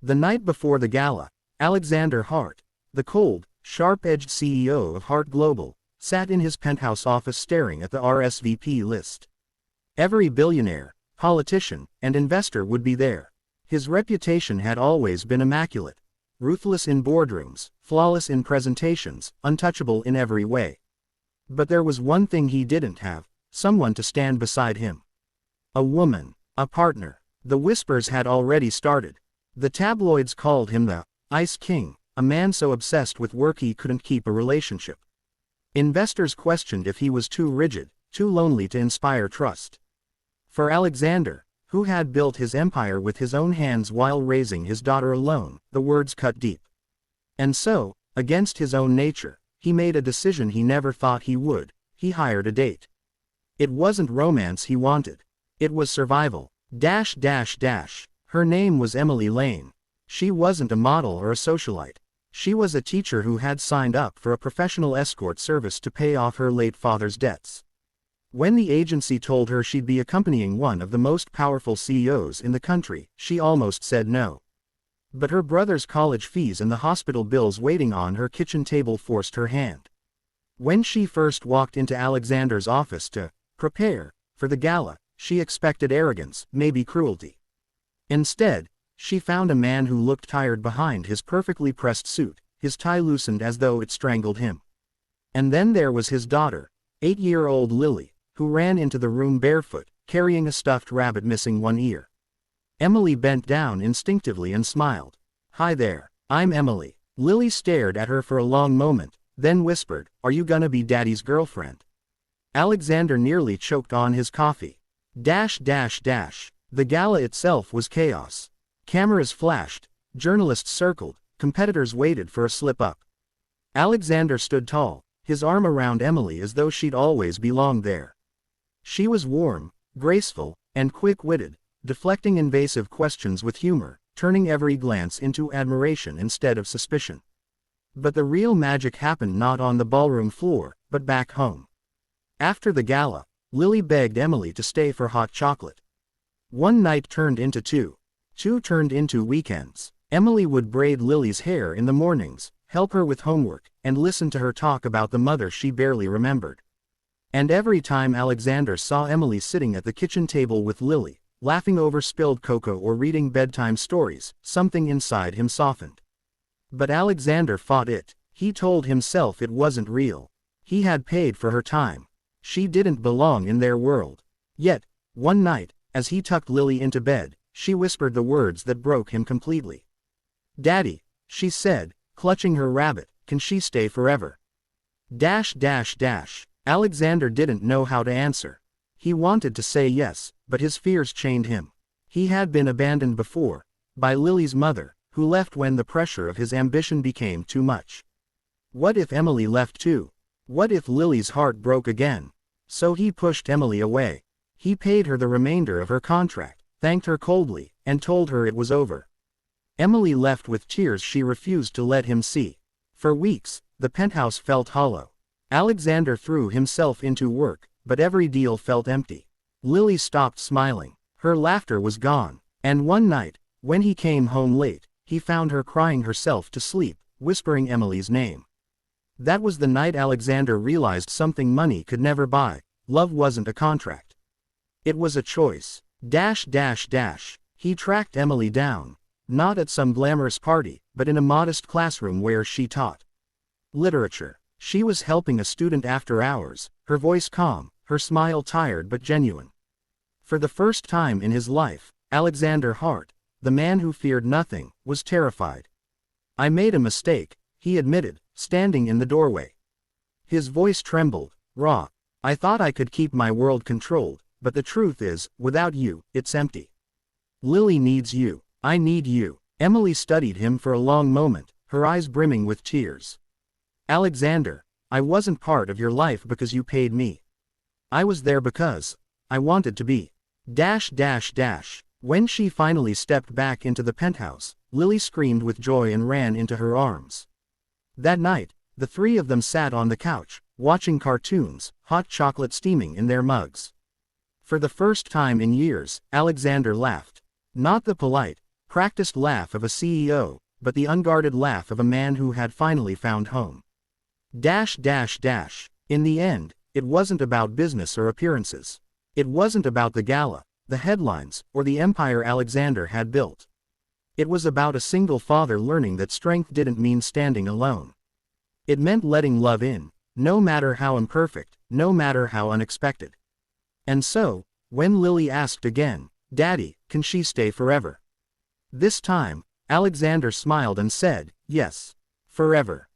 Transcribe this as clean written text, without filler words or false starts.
The night before the gala, Alexander Hart, the cold, sharp-edged CEO of Hart Global, sat in his penthouse office staring at the RSVP list. Every billionaire, politician, and investor would be there. His reputation had always been immaculate. Ruthless in boardrooms, flawless in presentations, untouchable in every way. But there was one thing he didn't have: someone to stand beside him. A woman, a partner. The whispers had already started. The tabloids called him the Ice King, a man so obsessed with work he couldn't keep a relationship. Investors questioned if he was too rigid, too lonely to inspire trust. For Alexander, who had built his empire with his own hands while raising his daughter alone, the words cut deep. And so, against his own nature, he made a decision he never thought he would. He hired a date. It wasn't romance he wanted. It was survival. Her name was Emily Lane. She wasn't a model or a socialite. She was a teacher who had signed up for a professional escort service to pay off her late father's debts. When the agency told her she'd be accompanying one of the most powerful CEOs in the country, she almost said no. But her brother's college fees and the hospital bills waiting on her kitchen table forced her hand. When she first walked into Alexander's office to prepare for the gala, she expected arrogance, maybe cruelty. Instead, she found a man who looked tired behind his perfectly pressed suit, his tie loosened as though it strangled him. And then there was his daughter, 8-year-old Lily, who ran into the room barefoot, carrying a stuffed rabbit missing one ear. Emily bent down instinctively and smiled. "Hi there, I'm Emily." Lily stared at her for a long moment, then whispered, "Are you gonna be Daddy's girlfriend?" Alexander nearly choked on his coffee. The gala itself was chaos. Cameras flashed, journalists circled, competitors waited for a slip-up. Alexander stood tall, his arm around Emily as though she'd always belonged there. She was warm, graceful, and quick-witted, deflecting invasive questions with humor, turning every glance into admiration instead of suspicion. But the real magic happened not on the ballroom floor, but back home. After the gala, Lily begged Emily to stay for hot chocolate. One night turned into two. Two turned into weekends. Emily would braid Lily's hair in the mornings, help her with homework, and listen to her talk about the mother she barely remembered. And every time Alexander saw Emily sitting at the kitchen table with Lily, laughing over spilled cocoa or reading bedtime stories, something inside him softened. But Alexander fought it. He told himself it wasn't real. He had paid for her time. She didn't belong in their world. Yet, one night, as he tucked Lily into bed, she whispered the words that broke him completely. "Daddy," she said, clutching her rabbit, "can she stay forever?" Alexander didn't know how to answer. He wanted to say yes, but his fears chained him. He had been abandoned before, by Lily's mother, who left when the pressure of his ambition became too much. What if Emily left too? What if Lily's heart broke again? So he pushed Emily away. He paid her the remainder of her contract, thanked her coldly, and told her it was over. Emily left with tears she refused to let him see. For weeks, the penthouse felt hollow. Alexander threw himself into work, but every deal felt empty. Lily stopped smiling. Her laughter was gone. And one night, when he came home late, he found her crying herself to sleep, whispering Emily's name. That was the night Alexander realized something money could never buy. Love wasn't a contract. It was a choice. He tracked Emily down. Not at some glamorous party, but in a modest classroom where she taught literature. She was helping a student after hours, her voice calm, her smile tired but genuine. For the first time in his life, Alexander Hart, the man who feared nothing, was terrified. "I made a mistake," he admitted, standing in the doorway. His voice trembled, raw. "I thought I could keep my world controlled, but the truth is, without you, it's empty. Lily needs you. I need you." Emily studied him for a long moment, her eyes brimming with tears. "Alexander, I wasn't part of your life because you paid me. I was there because I wanted to be." When she finally stepped back into the penthouse, Lily screamed with joy and ran into her arms. That night, the three of them sat on the couch, watching cartoons, hot chocolate steaming in their mugs. For the first time in years, Alexander laughed. Not the polite, practiced laugh of a CEO, but the unguarded laugh of a man who had finally found home. In the end, it wasn't about business or appearances. It wasn't about the gala, the headlines, or the empire Alexander had built. It was about a single father learning that strength didn't mean standing alone. It meant letting love in, no matter how imperfect, no matter how unexpected. And so, when Lily asked again, "Daddy, can she stay forever?" This time, Alexander smiled and said, "Yes. Forever."